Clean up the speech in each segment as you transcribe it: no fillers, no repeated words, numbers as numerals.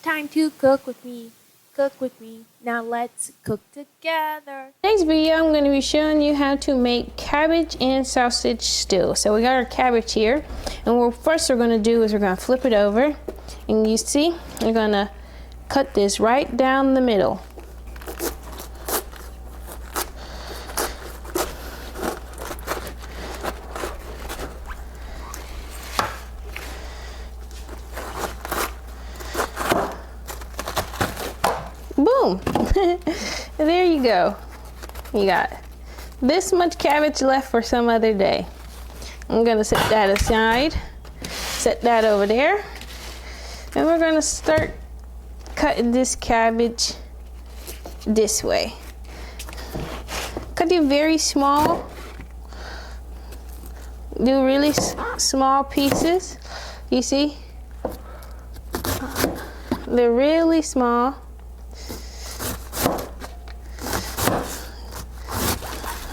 time to cook with me. Cook with me. Now let's cook together. Today's video, I'm going to be showing you how to make cabbage and sausage stew. So we got our cabbage here, and what first we're going to do is we're going to flip it over, and you see, we're going to cut this right down the middle. Boom! There you go. You got this much cabbage left for some other day. I'm gonna set that aside, set that over there, and we're gonna start cutting this cabbage this way. Cut it very small. Do really small pieces. You see? They're really small.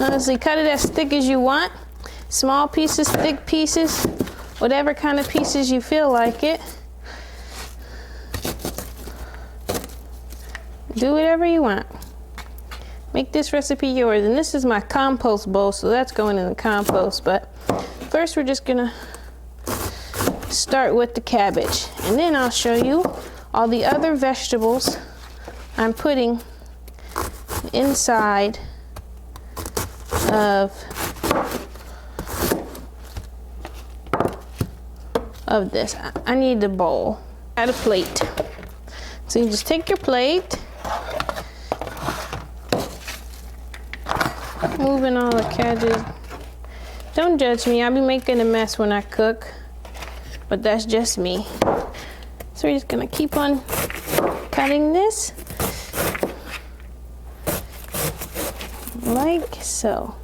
Honestly, cut it as thick as you want. Small pieces, thick pieces, whatever kind of pieces you feel like it. Do whatever you want. Make this recipe yours. And this is my compost bowl, so that's going in the compost. But first we're just gonna start with the cabbage. And then I'll show you all the other vegetables I'm putting inside of this. I need the bowl. Add a plate. So you just take your plate, moving all the cabbages. Don't judge me, I'll be making a mess when I cook, but that's just me. So we're just gonna keep on cutting this like so.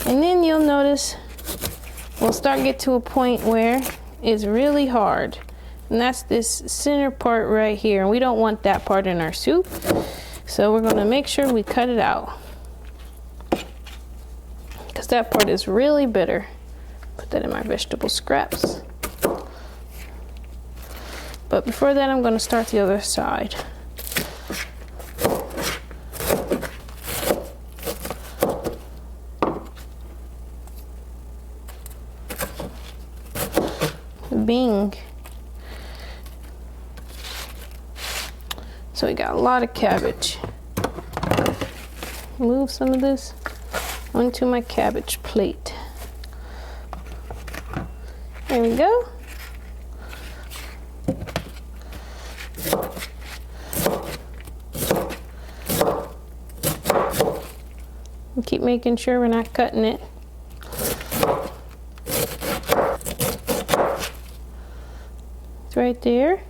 And then you'll notice we'll start get to a point where it's really hard. And that's this center part right here. And we don't want that part in our soup. So we're gonna make sure we cut it out, because that part is really bitter. Put that in my vegetable scraps. But before that, I'm gonna start the other side. Bing. So we got a lot of cabbage. Move some of this onto my cabbage plate. There we go. And keep making sure we're not cutting it. It's right there.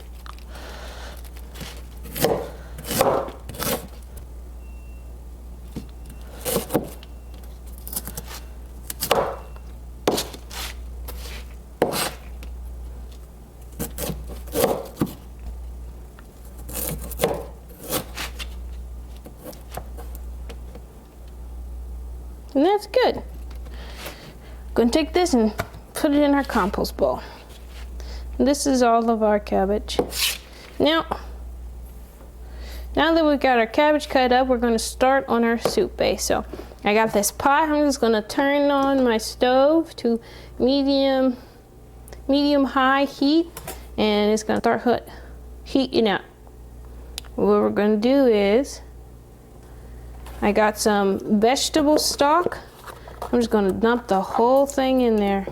And that's good. Gonna take this and put it in our compost bowl. This is all of our cabbage. Now that we've got our cabbage cut up, we're going to start on our soup base. So I got this pot. I'm just going to turn on my stove to medium high heat, and it's going to start heating up. What we're going to do is, I got some vegetable stock. I'm just going to dump the whole thing in there.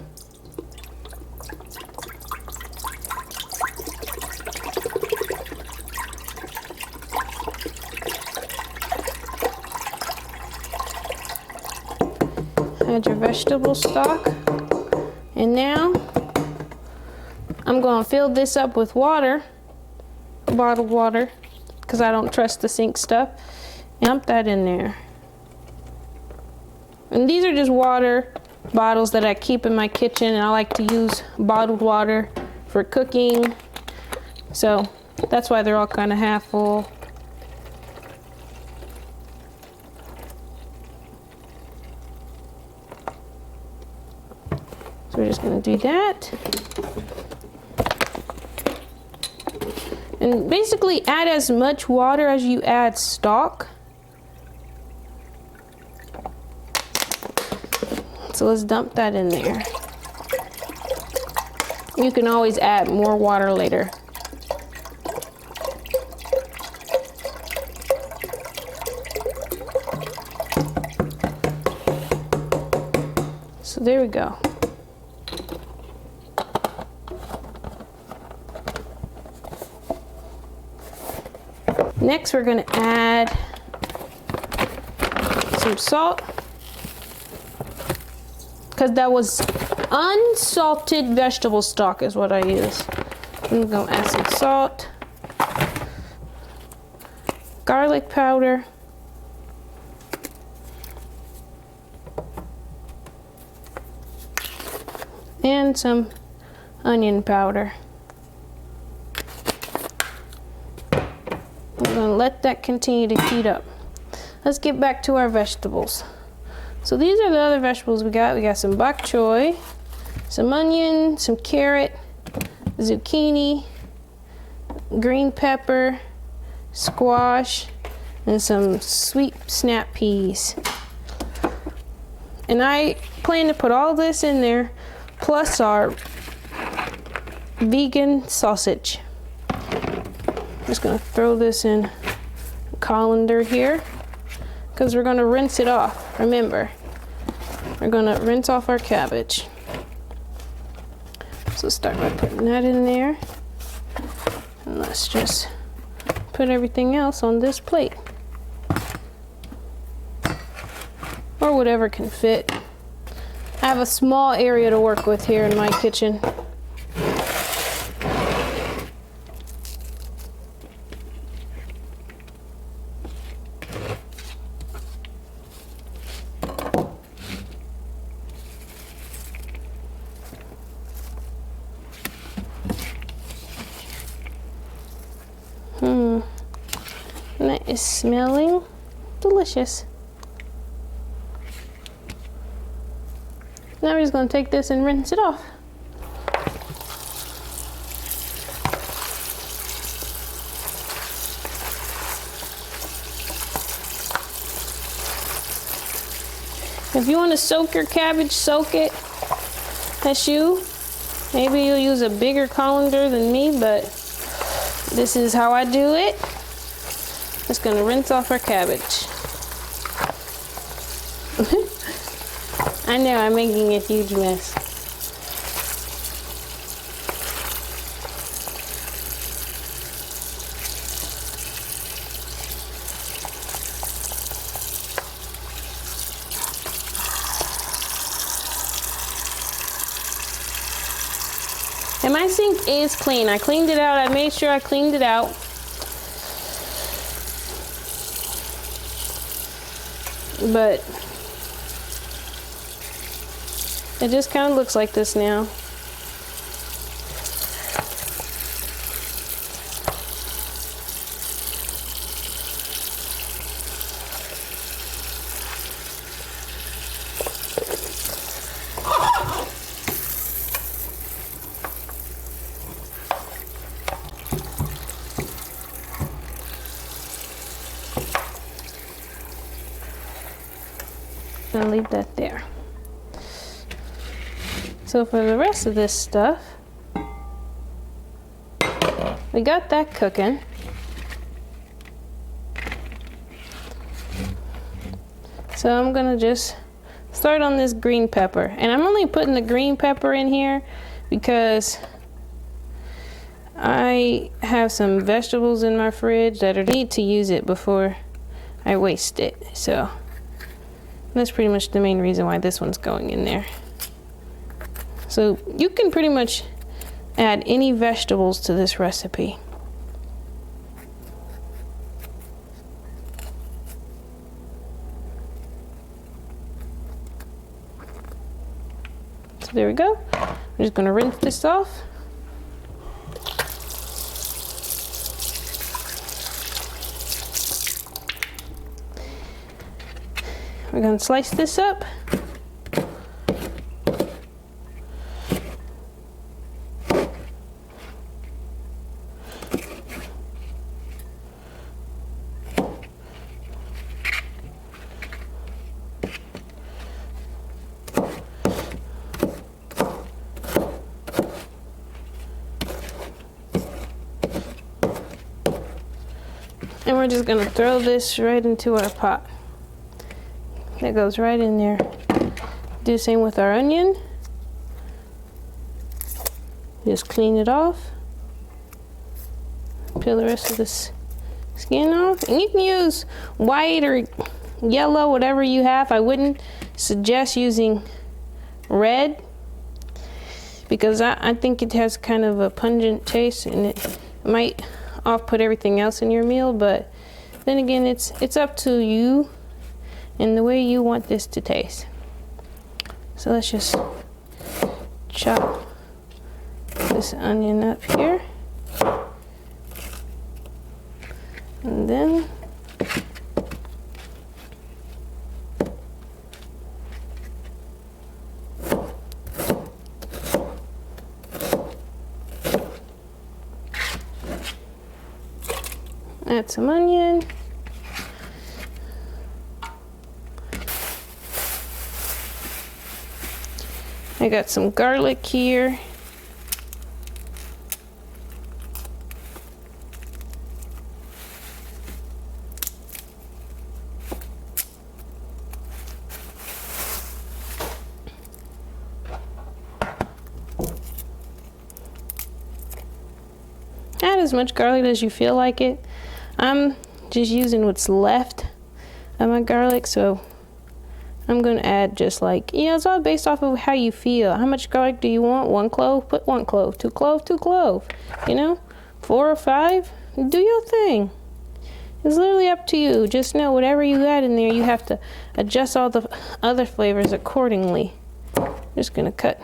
Add your vegetable stock, and now I'm going to fill this up with water, bottled water, because I don't trust the sink stuff. Dump that in there. And these are just water bottles that I keep in my kitchen, and I like to use bottled water for cooking, so that's why they're all kind of half full. So we're just going to do that. And basically add as much water as you add stock. So let's dump that in there. You can always add more water later. So there we go. Next, we're going to add some salt, because that was unsalted vegetable stock is what I use. I'm going to add some salt, garlic powder, and some onion powder. We're going to let that continue to heat up. Let's get back to our vegetables. So these are the other vegetables we got. We got some bok choy, some onion, some carrot, zucchini, green pepper, squash, and some sweet snap peas. And I plan to put all this in there, plus our vegan sausage. I'm just gonna throw this in a colander here, because we're gonna rinse it off. Remember, we're gonna rinse off our cabbage. So start by putting that in there. And let's just put everything else on this plate. Or whatever can fit. I have a small area to work with here in my kitchen. And that is smelling delicious. Now we're just going to take this and rinse it off. If you want to soak your cabbage, soak it. That's you. Maybe you'll use a bigger colander than me, but this is how I do it. Just gonna rinse off our cabbage. I know I'm making a huge mess. And my sink is clean. I cleaned it out. I made sure I cleaned it out. But it just kind of looks like this now. I'm gonna leave that there. So for the rest of this stuff, we got that cooking. So I'm gonna just start on this green pepper. And I'm only putting the green pepper in here because I have some vegetables in my fridge that I need to use it before I waste it. So that's pretty much the main reason why this one's going in there. So you can pretty much add any vegetables to this recipe. So there we go. I'm just gonna rinse this off. We're gonna slice this up. And we're just gonna throw this right into our pot. That goes right in there. Do the same with our onion. Just clean it off. Peel the rest of this skin off. And you can use white or yellow, whatever you have. I wouldn't suggest using red because I think it has kind of a pungent taste and it might off-put everything else in your meal, but then again, it's up to you and the way you want this to taste. So let's just chop this onion up here. And then add some onion. I got some garlic here. Add as much garlic as you feel like it. I'm just using what's left of my garlic, so I'm gonna add just like, you know, it's all based off of how you feel. How much garlic do you want? 1 clove? Put 1 clove. 2 clove? 2 clove. You know, 4 or 5? Do your thing. It's literally up to you. Just know whatever you add in there, you have to adjust all the other flavors accordingly. Just gonna cut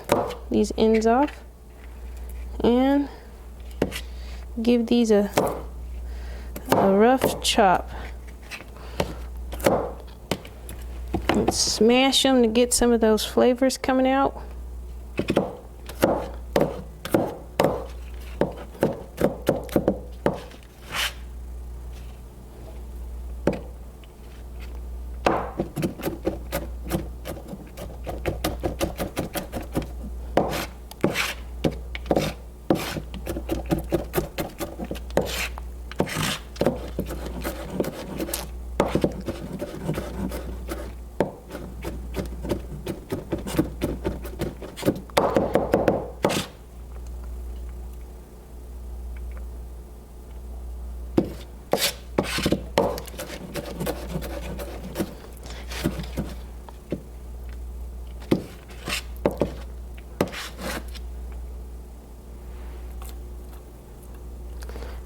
these ends off and give these a rough chop. And smash them to get some of those flavors coming out.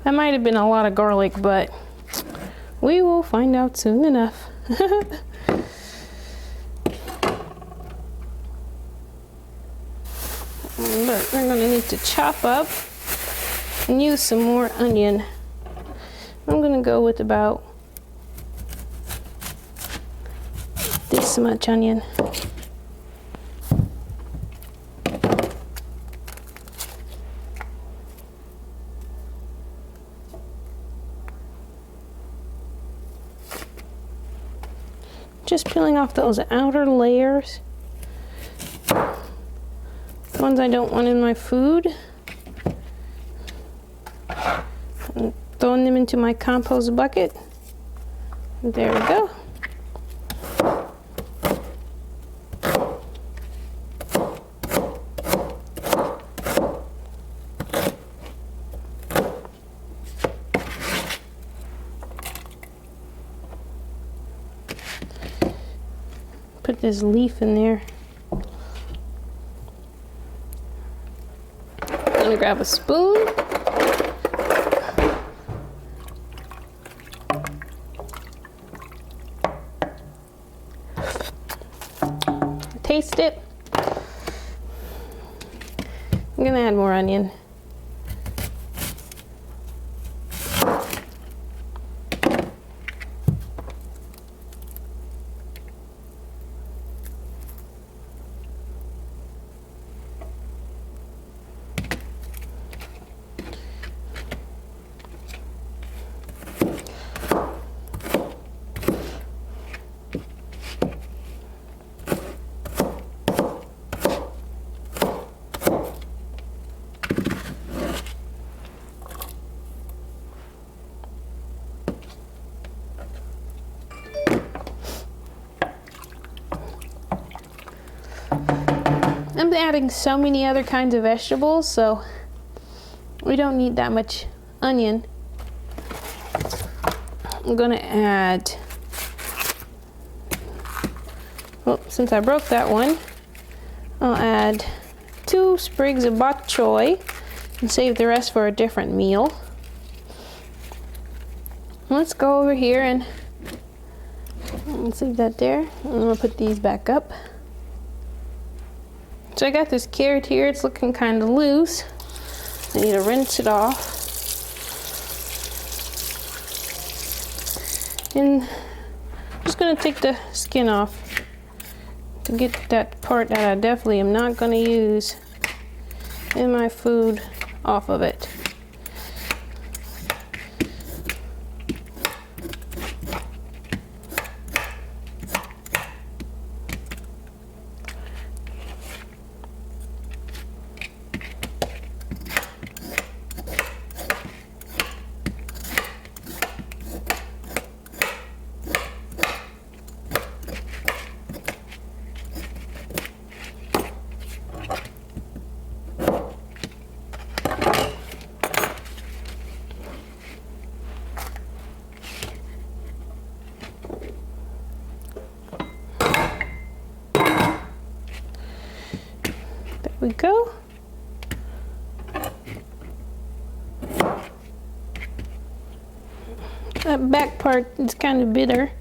That might have been a lot of garlic, but we will find out soon enough. But we're gonna need to chop up and use some more onion. I'm gonna go with about this much onion. Just peeling off those outer layers, the ones I don't want in my food, and throwing them into my compost bucket. There we go. Put this leaf in there. I'm gonna grab a spoon. Taste it. I'm gonna add more onion. I'm adding so many other kinds of vegetables, so we don't need that much onion. I'm gonna add, well, since I broke that one, I'll add 2 sprigs of bok choy and save the rest for a different meal. Let's go over here and let's leave that there. I'm gonna put these back up. So I got this carrot here. It's looking kind of loose. I need to rinse it off. And I'm just gonna take the skin off to get that part that I definitely am not gonna use in my food off of it. We go. That back part is kind of bitter,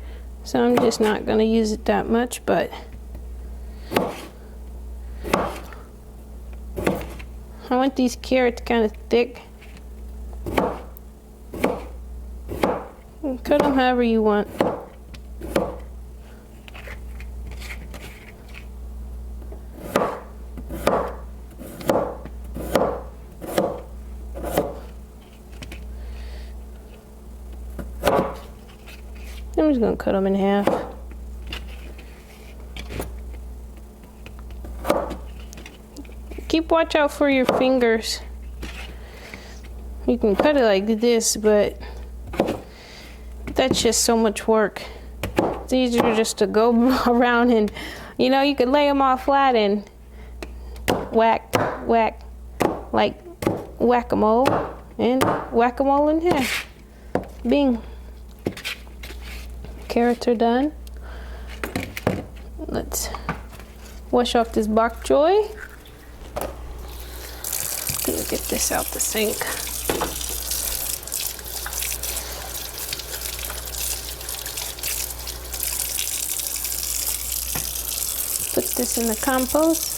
so I'm just not going to use it that much, but I want these carrots kind of thick. Cut them however you want. I'm just going to cut them in half. Keep watch out for your fingers. You can cut it like this, but that's just so much work. It's easier just to go around and, you know, you could lay them all flat and whack, whack, like whack-a-mole, and whack-a-mole in half. Bing. Carrots are done. Let's wash off this bok choy. Gonna get this out the sink. Put this in the compost.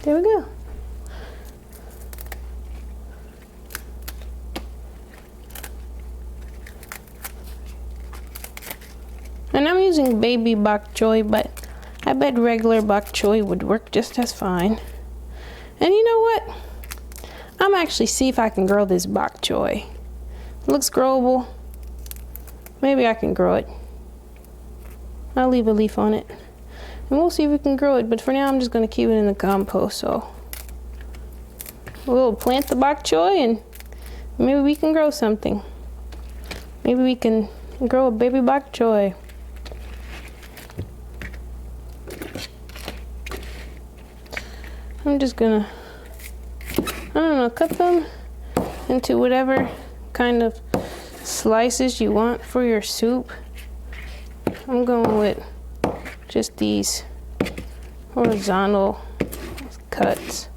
There we go. And I'm using baby bok choy, but I bet regular bok choy would work just as fine. And you know what? I'm actually see if I can grow this bok choy. It looks growable. Maybe I can grow it. I'll leave a leaf on it. And we'll see if we can grow it, but for now I'm just going to keep it in the compost. So we'll plant the bok choy and maybe we can grow something. Maybe we can grow a baby bok choy. I'm just gonna, I don't know, cut them into whatever kind of slices you want for your soup. I'm going with just these horizontal cuts.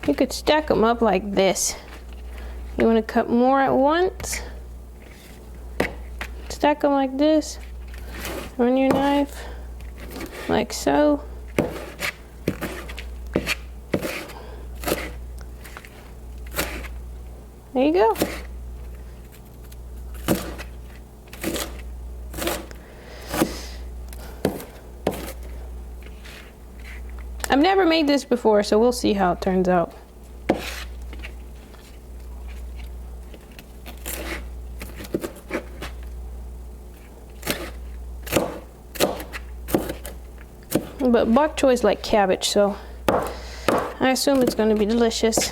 You could stack them up like this. You want to cut more at once? Stack them like this on your knife. like so. There you go. I've never made this before, so we'll see how it turns out. But bok choy is like cabbage, so I assume it's going to be delicious.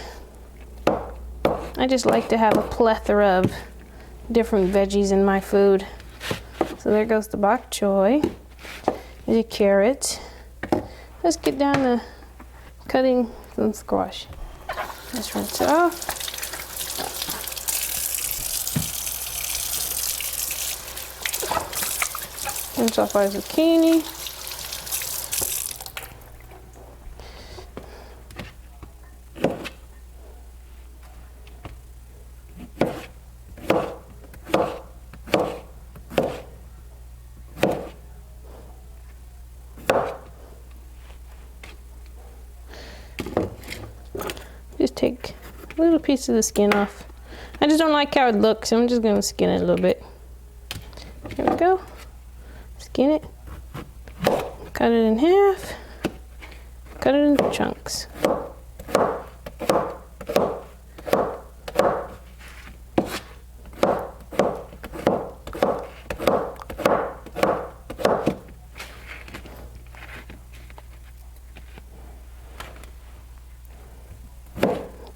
I just like to have a plethora of different veggies in my food. So there goes the bok choy. There's a carrot. Let's get down to cutting some squash. Let's rinse it off. Rinse off our zucchini. Just take a little piece of the skin off. I just don't like how it looks, so I'm just gonna skin it a little bit. There we go. Skin it. Cut it in half. Cut it into chunks.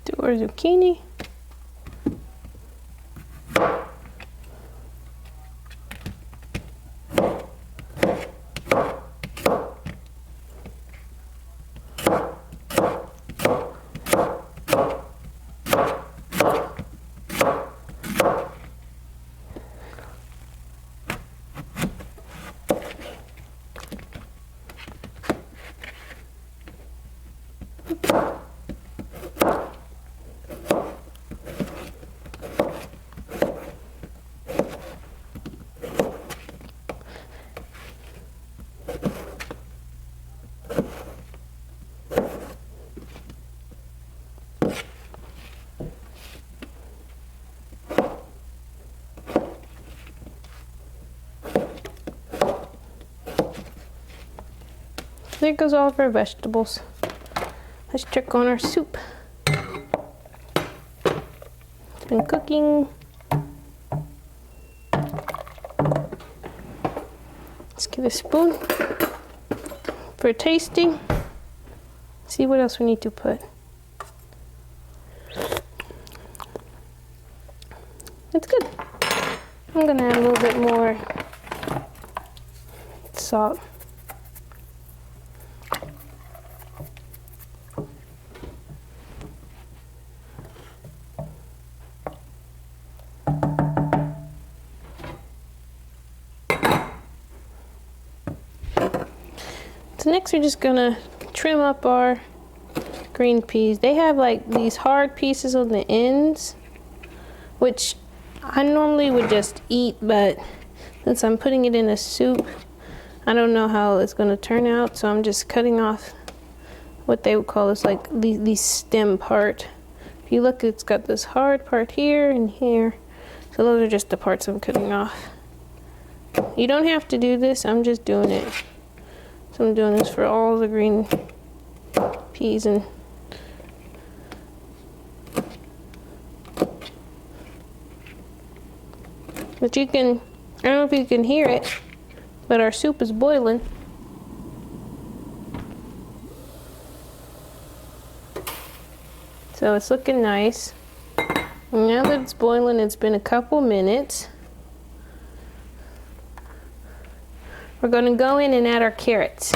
Do our zucchini. There goes all of our vegetables. Let's check on our soup. It's been cooking. Let's get a spoon for tasting. See what else we need to put. That's good. I'm gonna add a little bit more salt. So next we're just gonna trim up our green peas. They have like these hard pieces on the ends, which I normally would just eat, but since I'm putting it in a soup, I don't know how it's gonna turn out, so I'm just cutting off what they would call this, like the stem part. If you look, it's got this hard part here and here. So those are just the parts I'm cutting off. You don't have to do this, I'm just doing it. So I'm doing this for all the green peas and but you can, I don't know if you can hear it, but our soup is boiling. So it's looking nice. And now that it's boiling, it's been a couple minutes. We're going to go in and add our carrots.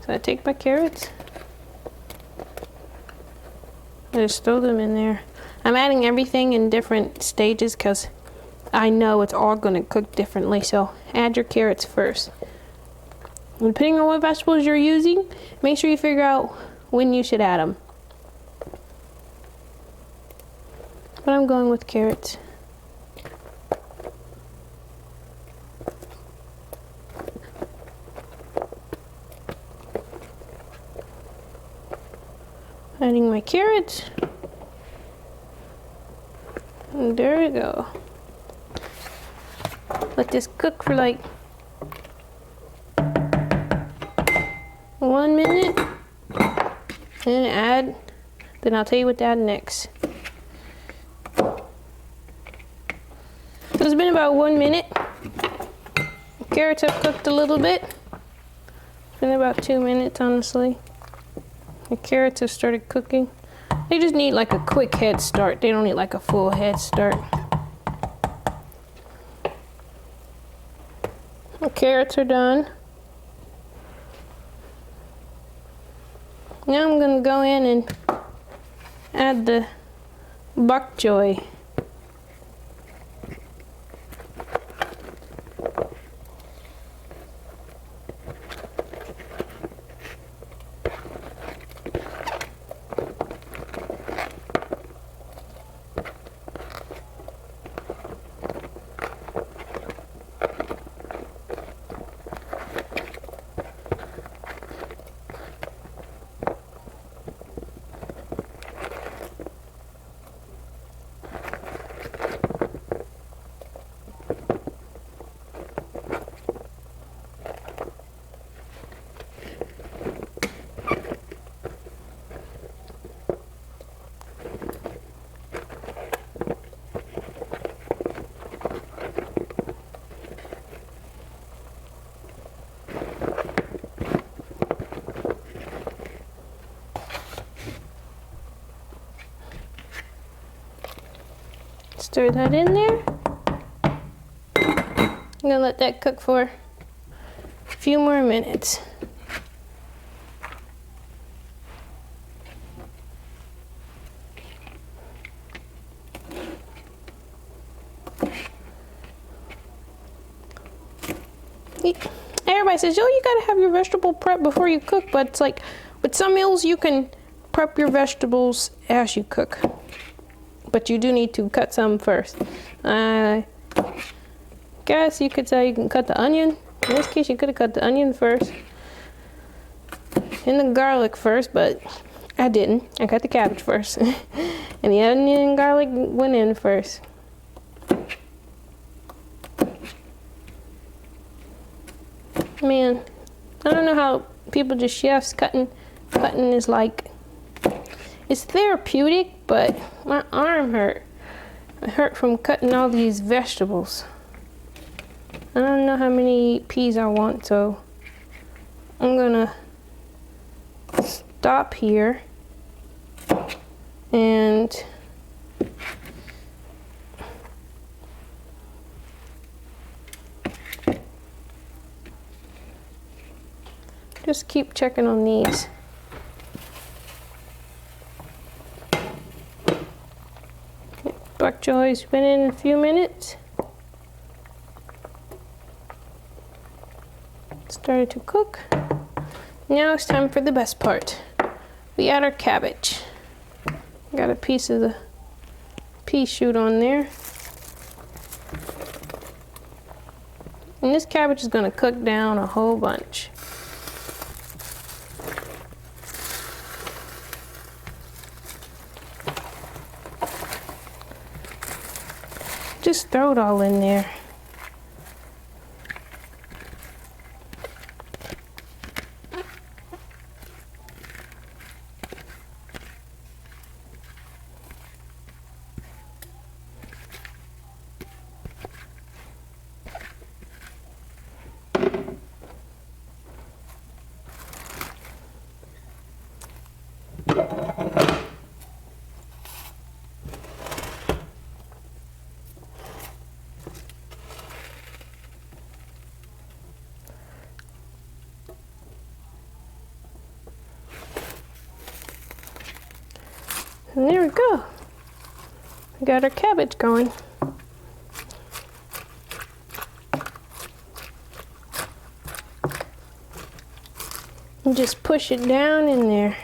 So I take my carrots. I just throw them in there. I'm adding everything in different stages because I know it's all going to cook differently. So add your carrots first. And depending on what vegetables you're using, make sure you figure out when you should add them. But I'm going with carrots. adding my carrots. And there we go. Let this cook for like 1 minute. And then I'll tell you what to add next. So it's been about 1 minute. Carrots have cooked a little bit. It's been about 2 minutes, honestly. The carrots have started cooking. They just need like a quick head start. They don't need like a full head start. The carrots are done. Now I'm gonna go in and add the bok choy. Stir that in there. I'm gonna let that cook for a few more minutes. Everybody says, oh, you gotta have your vegetable prep before you cook, but it's like with some meals you can prep your vegetables as you cook. But you do need to cut some first. I guess you could say you can cut the onion. In this case, you could have cut the onion first and the garlic first, but I didn't. I cut the cabbage first. And the onion and garlic went in first. Man, I don't know how people just chefs cutting is like, it's therapeutic, but my arm hurt. I hurt from cutting all these vegetables. I don't know how many peas I want, so I'm gonna stop here and just keep checking on these. Bok choy's been in a few minutes. Started to cook. Now it's time for the best part. We add our cabbage. Got a piece of the pea shoot on there. And this cabbage is gonna cook down a whole bunch. Just throw it all in there. And there we go. We got our cabbage going. And just push it down in there.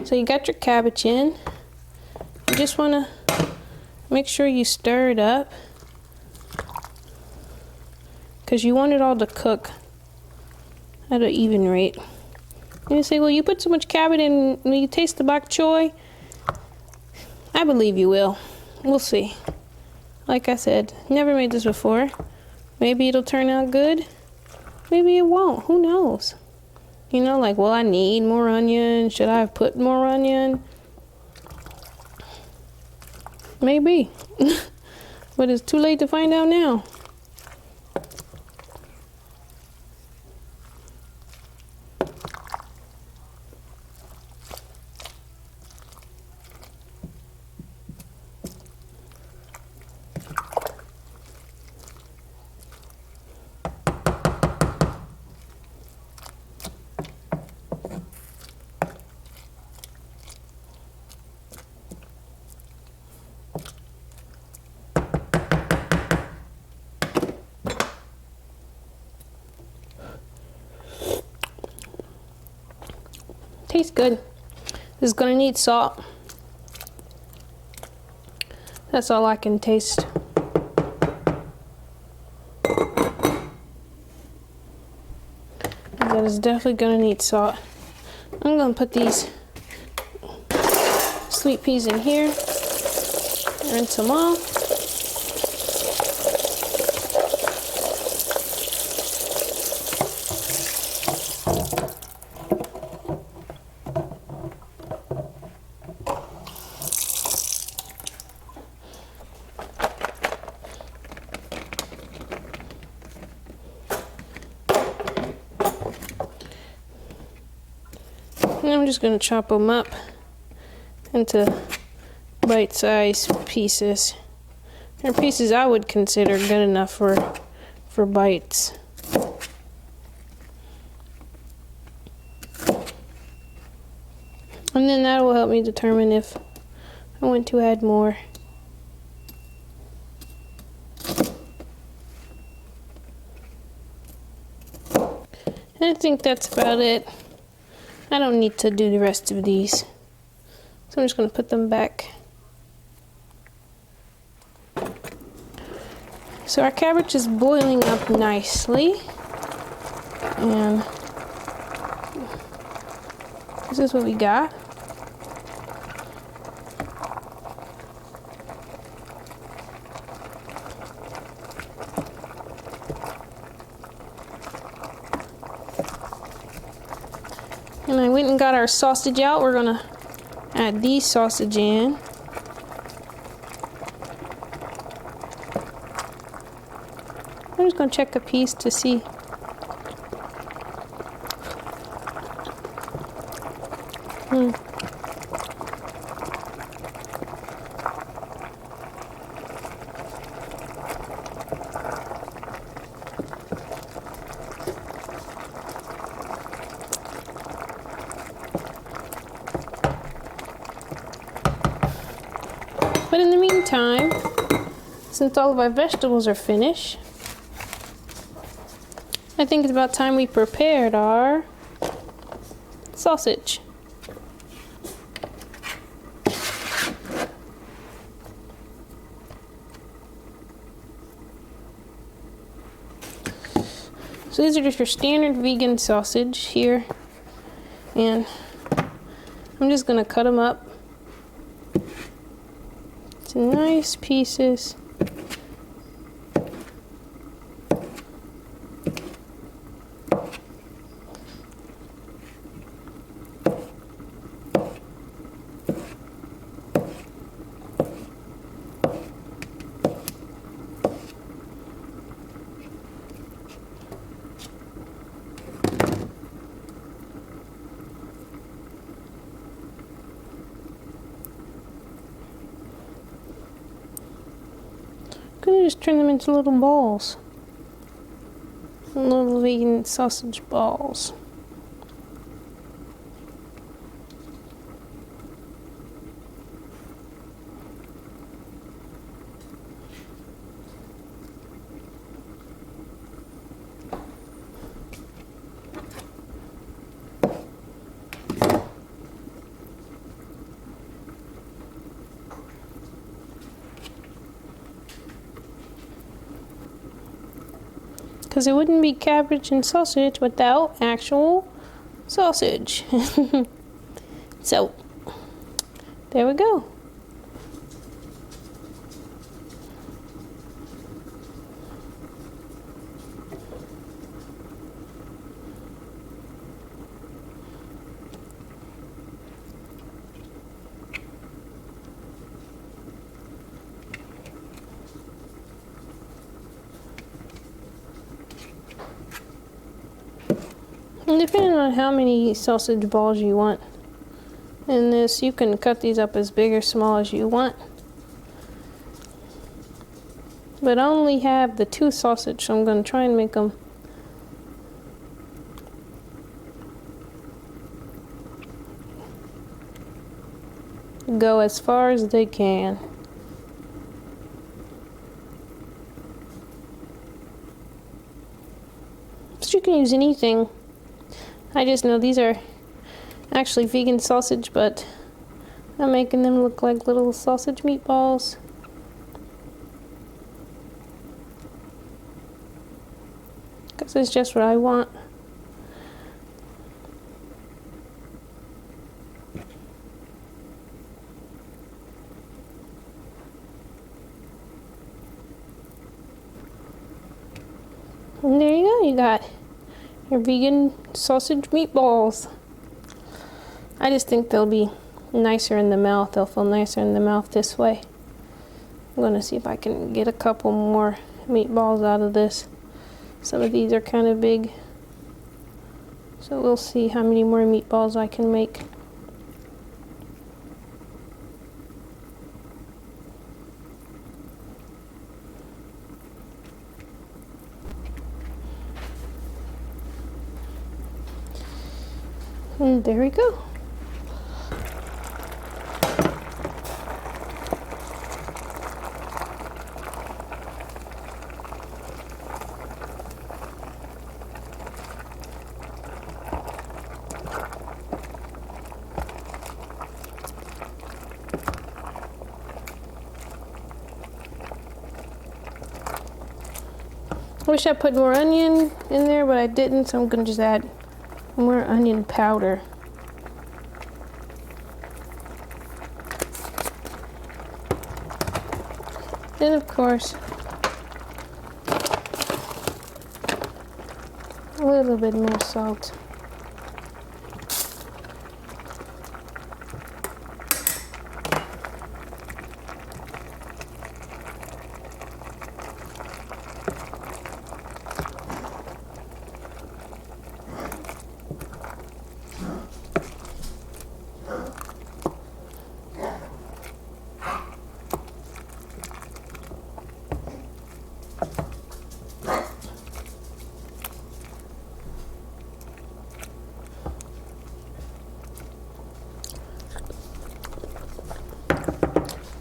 So you got your cabbage in. You just want to make sure you stir it up. because you want it all to cook at an even rate. And you say, well, you put so much cabbage in, and you taste the bok choy. I believe you will. We'll see. Like I said, never made this before. Maybe it'll turn out good. Maybe it won't. Who knows? You know, like, well, I need more onion. Should I have put more onion? Maybe. But it's too late to find out now. Tastes good. This is gonna need salt. That's all I can taste. That is definitely gonna need salt. I'm gonna put these sweet peas in here. Rinse them off. And I'm just going to chop them up into bite-sized pieces. They're pieces I would consider good enough for bites. And then that will help me determine if I want to add more. And I think that's about it. I don't need to do the rest of these. So I'm just going to put them back. So our cabbage is boiling up nicely. And this is what we got. And I went and got our sausage out. We're gonna add these sausage in. I'm just gonna check a piece to see. But in the meantime, since all of our vegetables are finished, I think it's about time we prepared our sausage. So these are just your standard vegan sausage here, and I'm just gonna cut them up to nice pieces. I'm gonna just turn them into little balls. Little vegan sausage balls. because it wouldn't be cabbage and sausage without actual sausage. So, there we go. And depending on how many sausage balls you want in this, you can cut these up as big or small as you want. But I only have the 2 sausage, so I'm going to try and make them go as far as they can. But you can use anything. I just know these are actually vegan sausage, but I'm making them look like little sausage meatballs. Because it's just what I want. And there you go, you got your vegan sausage meatballs. I just think they'll be nicer in the mouth. They'll feel nicer in the mouth this way. I'm going to see if I can get a couple more meatballs out of this. Some of these are kind of big. So we'll see how many more meatballs I can make. And there we go. I wish I put more onion in there, but I didn't, so I'm gonna just add more onion powder. And of course, a little bit more salt.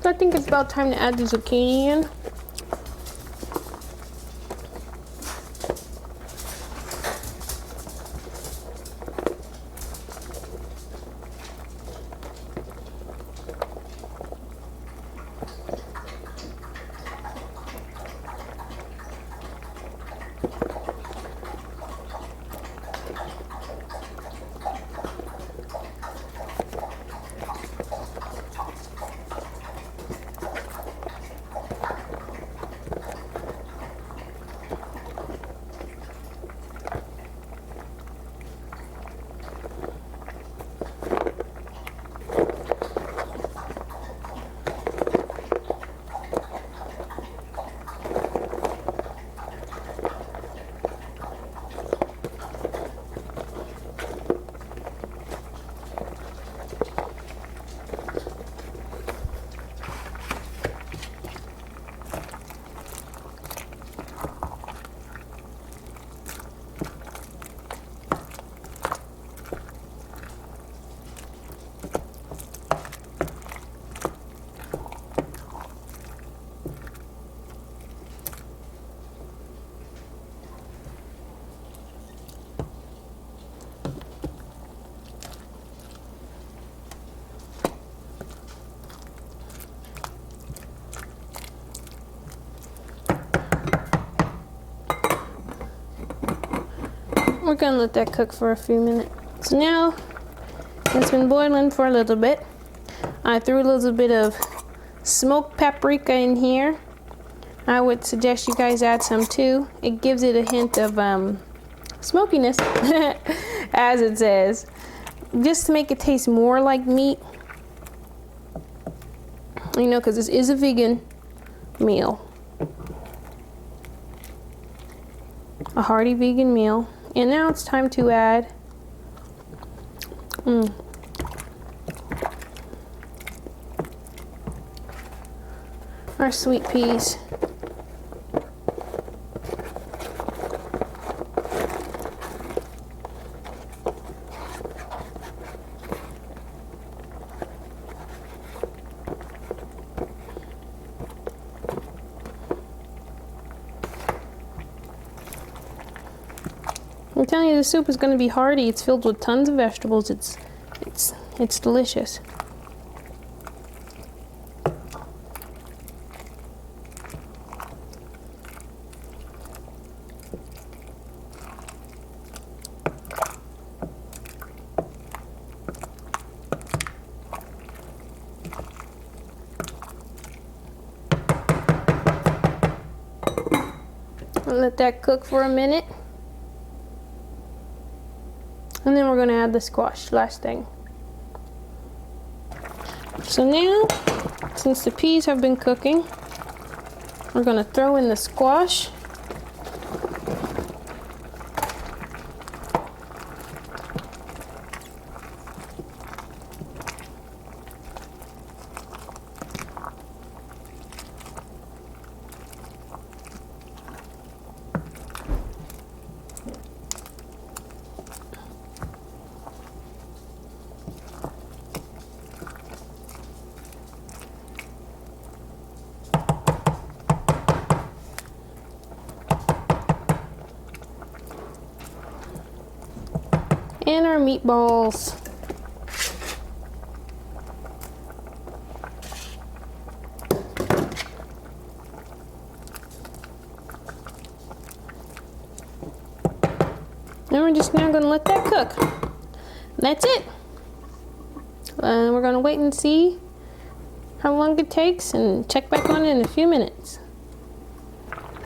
So I think it's about time to add the zucchini in. we're gonna let that cook for a few minutes. So now it's been boiling for a little bit. I threw a little bit of smoked paprika in here. I would suggest you guys add some too. It gives it a hint of smokiness, as it says, just to make it taste more like meat. You know, because this is a vegan meal, a hearty vegan meal. And now it's time to add our sweet peas. I'm telling you, the soup is going to be hearty. It's filled with tons of vegetables. It's delicious. I'll let that cook for a minute. And then we're going to add the squash, last thing. So now, since the peas have been cooking, we're going to throw in the squash. And our meatballs. And we're just now going to let that cook. That's it. We're going to wait and see how long it takes and check back on it in a few minutes.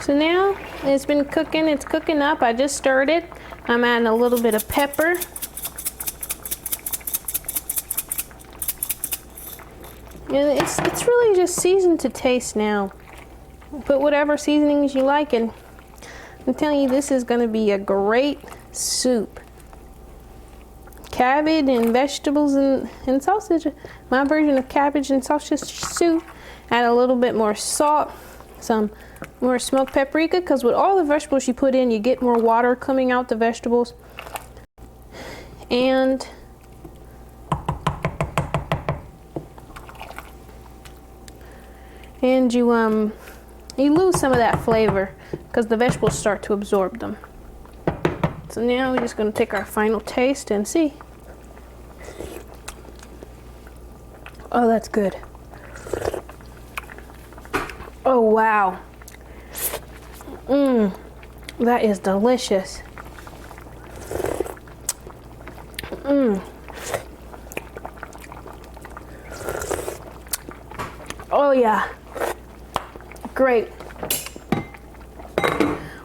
So now it's been cooking, it's cooking up. I just stirred it. I'm adding a little bit of pepper. And it's really just seasoned to taste now. Put whatever seasonings you like, and I'm telling you, this is going to be a great soup. Cabbage and vegetables and sausage. My version of cabbage and sausage soup. Add a little bit more salt, some more smoked paprika, because with all the vegetables you put in, you get more water coming out the vegetables. And you lose some of that flavor because the vegetables start to absorb them. So now we're just going to take our final taste and see. Oh, that's good. Oh, wow. That is delicious. Oh, yeah. Great.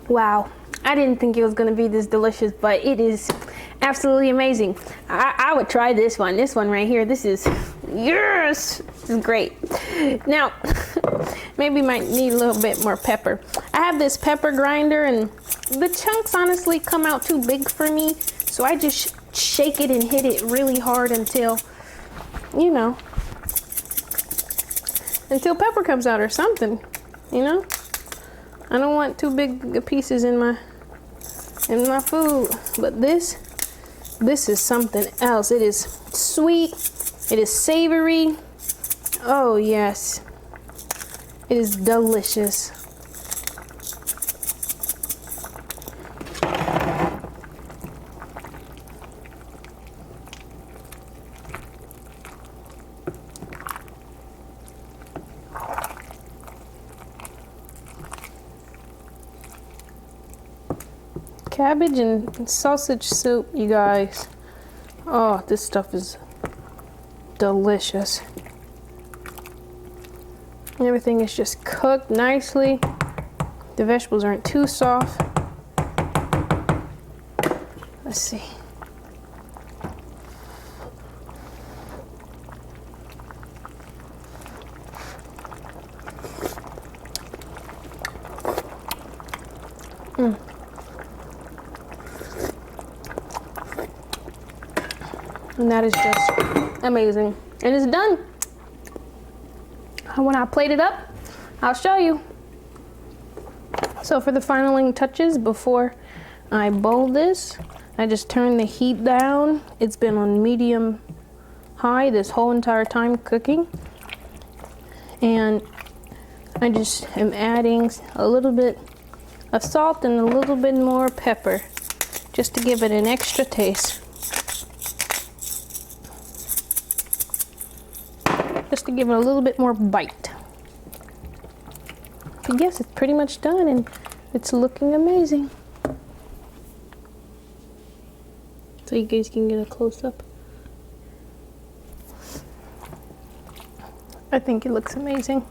Wow. I didn't think it was going to be this delicious, but it is absolutely amazing. I would try this one. This one right here. This is, yes, this is great. Now, maybe might need a little bit more pepper. I have this pepper grinder, and the chunks honestly come out too big for me. So I just shake it and hit it really hard until, you know, until pepper comes out or something, you know. I don't want too big pieces in my food, but this is something else. It is sweet, it is savory. Oh yes, it is delicious. cabbage and sausage soup, you guys. Oh, this stuff is delicious. Everything is just cooked nicely. The vegetables aren't too soft. Let's see. And that is just amazing. And it's done. When I plate it up, I'll show you. So for the finaling touches, before I bowl this, I just turn the heat down. It's been on medium high this whole entire time cooking. And I just am adding a little bit of salt and a little bit more pepper, just to give it an extra taste. Just to give it a little bit more bite. But yes, it's pretty much done and it's looking amazing. So you guys can get a close-up. I think it looks amazing.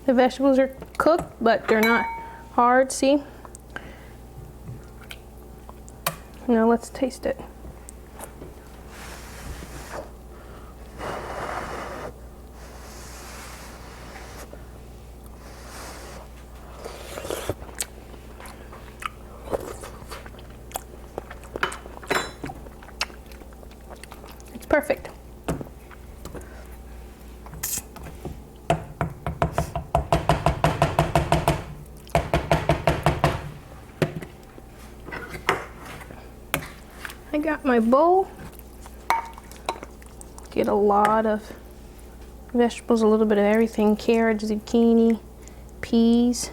The vegetables are cooked, but they're not hard, see? Now let's taste it. It's perfect. I got my bowl. Get a lot of vegetables, a little bit of everything, carrot, zucchini, peas.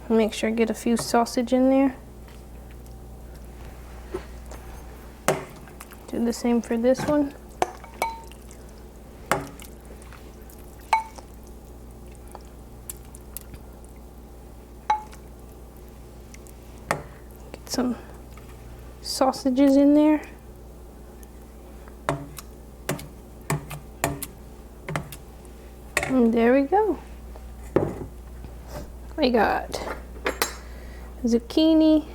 Make sure I get a few sausage in there. Do the same for this one. Get some sausages in there. And there we go. We got zucchini.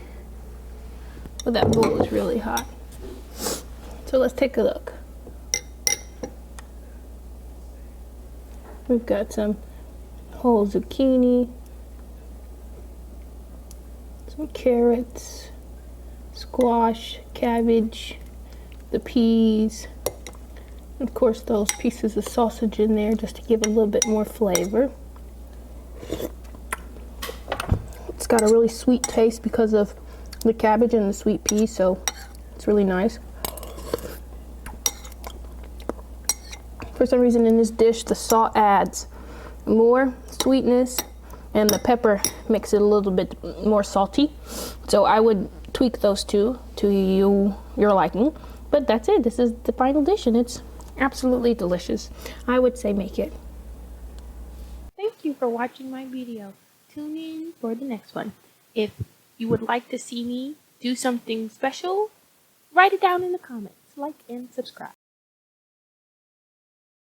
Oh, that bowl is really hot. So let's take a look. We've got some whole zucchini, some carrots, squash, cabbage, the peas, and of course those pieces of sausage in there just to give it a little bit more flavor. It's got a really sweet taste because of the cabbage and the sweet peas, so it's really nice. For some reason in this dish, the salt adds more sweetness and the pepper makes it a little bit more salty. So I would tweak those two to your liking. But that's it. This is the final dish and it's absolutely delicious. I would say make it. Thank you for watching my video. Tune in for the next one. If you would like to see me do something special, write it down in the comments. Like and subscribe.